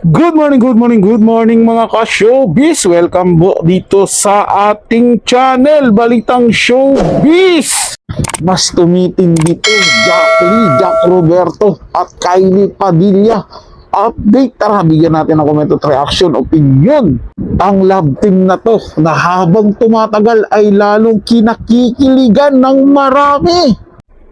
Good morning, good morning, good morning mga ka-showbiz. Welcome po dito sa ating channel, Balitang Showbiz. Mas tumitindi to, Jack Roberto at Kylie Padilla. Update, tara bigyan natin ng comment at reaction, opinion. Ang love team na to na habang tumatagal ay lalong kinakikiligan ng marami.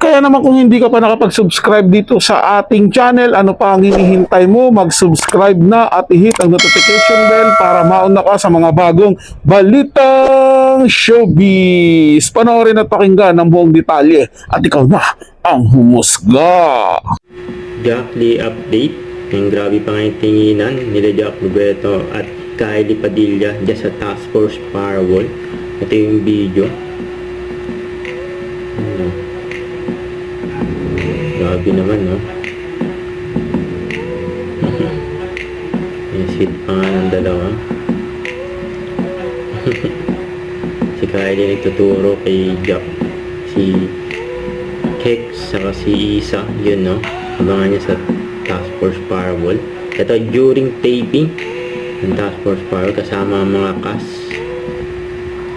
Kaya naman kung hindi ka pa nakapag-subscribe dito sa ating channel, ano pa ang hinihintay mo? Mag-subscribe na at i-hit ang notification bell para mauna ka sa mga bagong Balitang Showbiz. Panoorin at pakinggan ng buong detalye at ikaw na ang humusga. Jackly update. Ang grabe pa nga yung tinginan nila Jack Roberto at Kylie Padilla dyan sa Task Force Firewall. Ito yung video. Grabe naman, no? Yung sweet pa nga ng dalawa. Si Kylie nagtuturo kay Jack. Si Kex, saka si Isa. Yun, no? Abangan niya sa Task Force Firewall. Ito during taping ng Task Force Firewall kasama ang mga cast.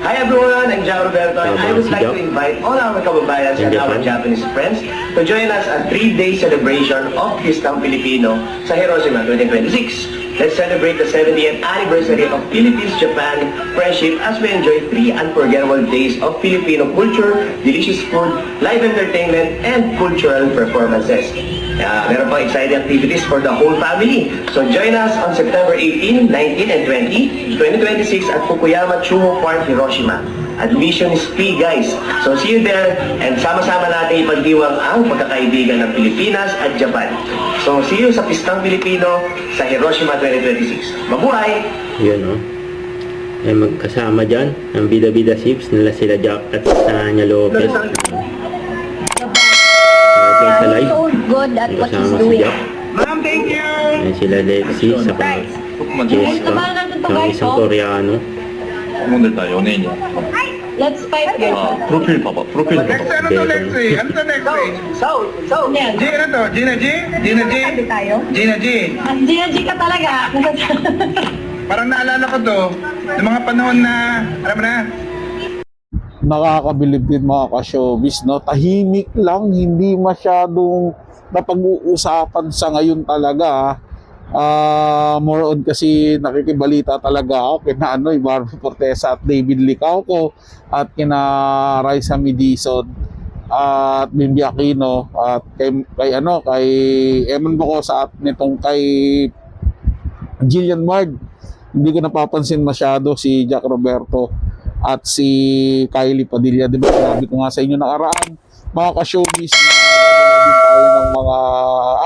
Hi everyone, I'm Jack Roberto and I would like to invite all our kababayans and our Japanese friends to join us at 3-day celebration of Pistang Pilipino sa Hiroshima 2026. Let's celebrate the 70th anniversary of Philippines-Japan friendship as we enjoy 3 unforgettable days of Filipino culture, delicious food, live entertainment, and cultural performances. Meron pang exciting activities for the whole family. So join us on September 18, 19, and 20, 2026 at Fukuyama Chuo Park, Hiroshima. Admission is free, guys. So see you there and sama-sama natin ipagdiwang ang pagkakaibigan ng Pilipinas at Japan. So see you sa Pistang Pilipino sa Hiroshima 2026. Mabuhay! Yun, no? Ay magkasama dyan ang bida-bida ships nila sila Jack at Sanya Lopez. Ito sa live. So good at what he's Kasama si doing. Jack. Ma'am, thank you! Ayan sila Lexi saka Jessica. Yung isang Koreano. 오늘 다 연예인이야. Let's fight guys. 프로필 봐봐. 프로필 봐봐. Ano to, Lexi? Ano to, Lexi? So, yan. G, ano to? Gina G? Gina G? Sabi tayo. Gina G. G ka talaga. Parang naalala ko to. Yung mga panahon na, alam mo na, Nakakabilib din mga ka-showbiz, no? Tahimik lang, hindi masyadong napag-uusapan sa ngayon talaga. More on kasi nakikibalita talaga ako kina Barbie Fortesa at David Licauco at kina Raisa Midison at Bimbi Aquino at kay Eman Bocosa at nitong kay Jillian Mard. Hindi ko napapansin masyado si Jack Roberto at si Kylie Padilla. Diba sabi ko nga sa inyo nakaraan mga ka-showbiz na din tayo ng mga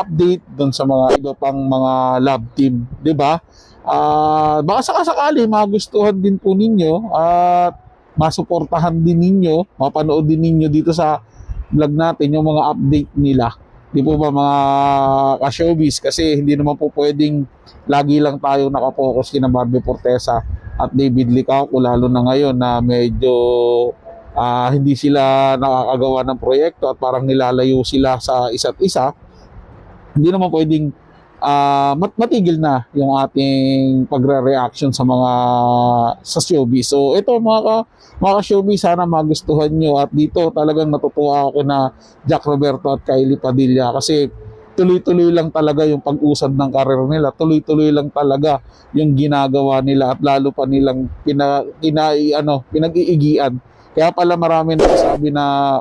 update doon sa mga iba pang mga love team, 'di ba? Baka sakasakali magustuhan din po ninyo at masuportahan din ninyo, mapanood din ninyo dito sa vlog natin yung mga update nila. Di po ba mga ka-showbiz? Kasi hindi naman po pwedeng lagi lang tayo nakapokus kina Barbie Fortesa at David Licauco, lalo na ngayon na medyo hindi sila nakakagawa ng proyekto at parang nilalayo sila sa isa't isa. Hindi naman pwedeng matigil na yung ating pagre-reaction sa mga sa showbiz. So ito mga showbiz, sana magustuhan nyo at dito talagang natutuwa ako na Jack Roberto at Kylie Padilla kasi tuloy-tuloy lang talaga yung pag-usad ng karir nila, tuloy-tuloy lang talaga yung ginagawa nila at lalo pa nilang pinag-iigian. Kaya pala marami nagsasabi na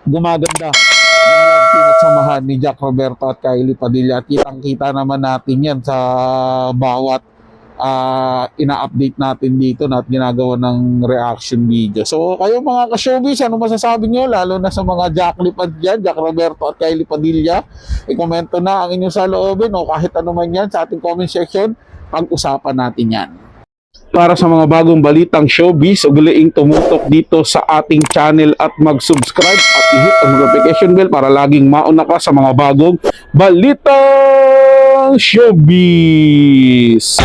gumaganda yung love team at samahan ni Jack Roberto at Kylie Padilla. At kitang-kita naman natin yan sa bawat ina-update natin dito na at ginagawa ng reaction video. So kayo mga ka-showbiz, ano masasabi nyo? Lalo na sa mga Jack Roberto at Kylie Padilla. I-komento na ang inyong saloobin o kahit ano man yan sa ating comment section. Pag-usapan natin yan. Para sa mga bagong balitang showbiz, ugaliing tumutok dito sa ating channel at mag-subscribe at i-hit ang notification bell para laging mauna ka sa mga bagong balitang showbiz.